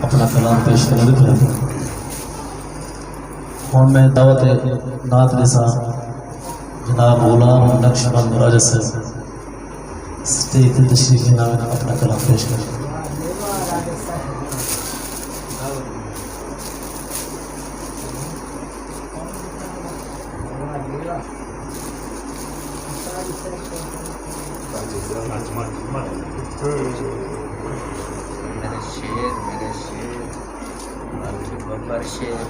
اپنا کلام پیش کرنے لکھ رہے تھے. ہوں میں دعوت نعت نثار جناب غلام نقش بند راجہ صاحب اسٹیج پہ تشریف لانا اپنا کلام پیش کریں. میرے شیر ببر شیر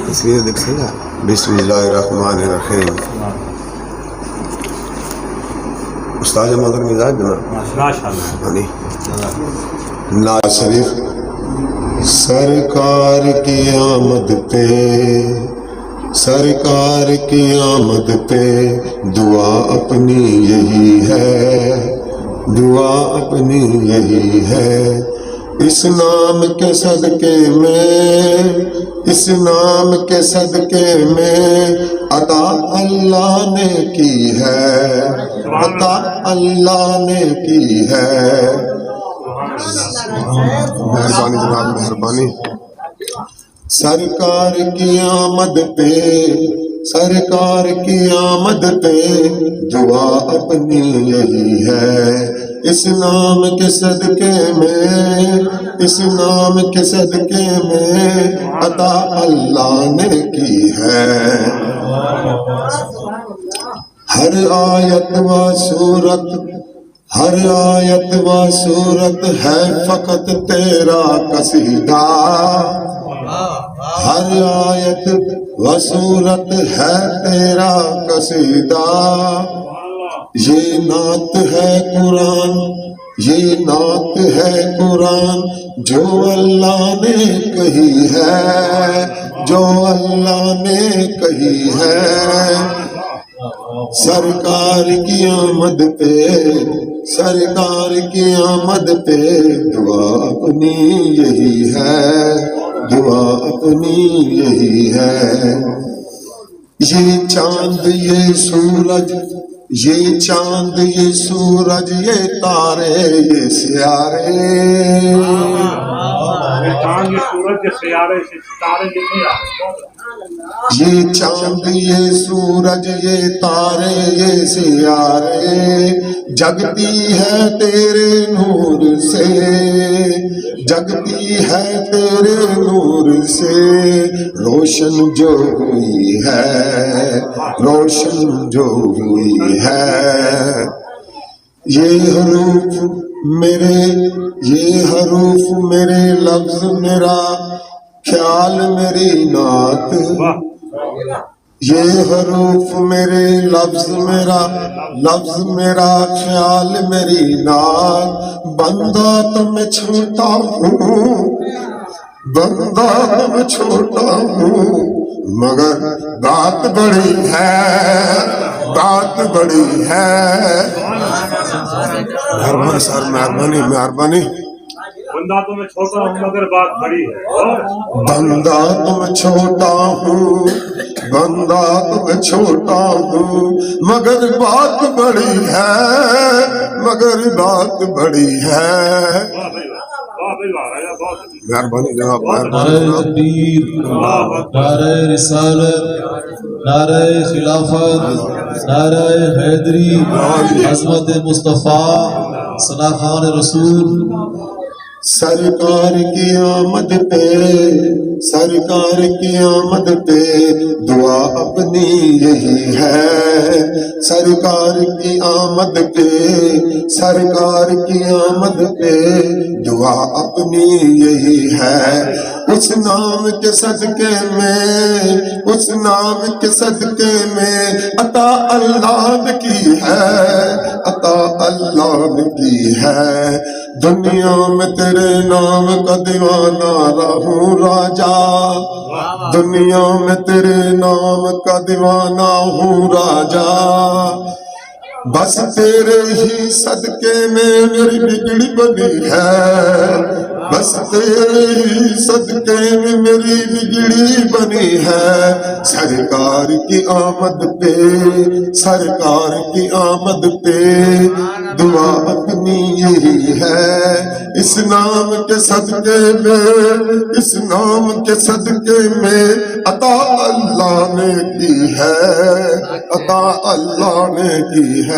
تصویر دیکھ سکتا. بسم اللہ الرحمن الرحیم. استاد مدر مزاج نا ناز شریف. سرکار کی آمد پہ سرکار کی آمد پہ دعا اپنی یہی ہے دعا اپنی یہی ہے. اس نام کے صدقے میں اس نام کے صدقے میں عطا اللہ نے کی ہے عطا اللہ نے کی ہے. مہربانی جناب مہربانی. سرکار کی آمد پہ سرکار کی آمد پہ دعا اپنی یہی ہے. اس نام کے صدقے میں اس نام کے صدقے میں عطا اللہ نے کی ہے. ہر آیت و صورت ہر آیت و صورت ہے فقط تیرا قصیدہ. ہر آیت و صورت ہے تیرا قصیدہ. یہ نعت ہے قرآن یہ نعت ہے قرآن جو اللہ نے کہی ہے جو اللہ نے کہی ہے. سرکار کی آمد پہ سرکار کی آمد پہ دعا اپنی یہی ہے دعا اپنی یہی ہے. یہ چاند یہ سورج یہ چاند یہ سورج یہ تارے یہ سیارے یہ چاند یہ سورج یہ تارے یہ سیارے جگتی ہے تیرے نور سے جگتی ہے تیرے نور سے. روشن جو ہوئی ہے روشن جو ہوئی ہے. یہ حروف میرے لفظ میرا خیال میری نعت. یہ حروف میرے لفظ میرا خیال میری نعت. بندہ تو میں چھوٹا ہوں بندہ تو میں چھوٹا ہوں مگر بات بڑی ہے بات بڑی ہے. مہربانی سر مہربانی مہربانی. بندہ تو میں چھوٹا ہوں مگر بات بڑی ہے. بندہ تو میں چھوٹا ہوں بندہ تو میں چھوٹا ہوں مگر بات بڑی ہے مگر بات بڑی ہے. مہربانی جناب نعرہ تکبیر نعرہ رسالت نعرہ خلافت نعرہ حیدری عظمت مصطفیٰ ثنا خان رسول. سرکار کی آمد پہ سرکار کی آمد پہ دعا اپنی یہی ہے. سرکار کی آمد پہ سرکار کی آمد پہ دعا اپنی یہی ہے. اس نام کے صدقے میں عطا اللہ نے کی ہے عطا اللہ نے کی ہے. دنیا میں تیرے نام کا دیوانہ رہوں راجا دنیا میں تیرے نام کا دیوانہ ہوں راجا. بس تیرے ہی صدقے میں میری بگڑی بنی ہے، بس تیرے ہی صدقے میں میری بگڑی بنی ہے، سرکار کی آمد پہ، سرکار کی آمد پہ دعا اپنی یہی ہے، اس نام کے صدقے میں، اس نام کے صدقے میں عطا اللہ نے کی ہے، عطا اللہ نے کی ہے۔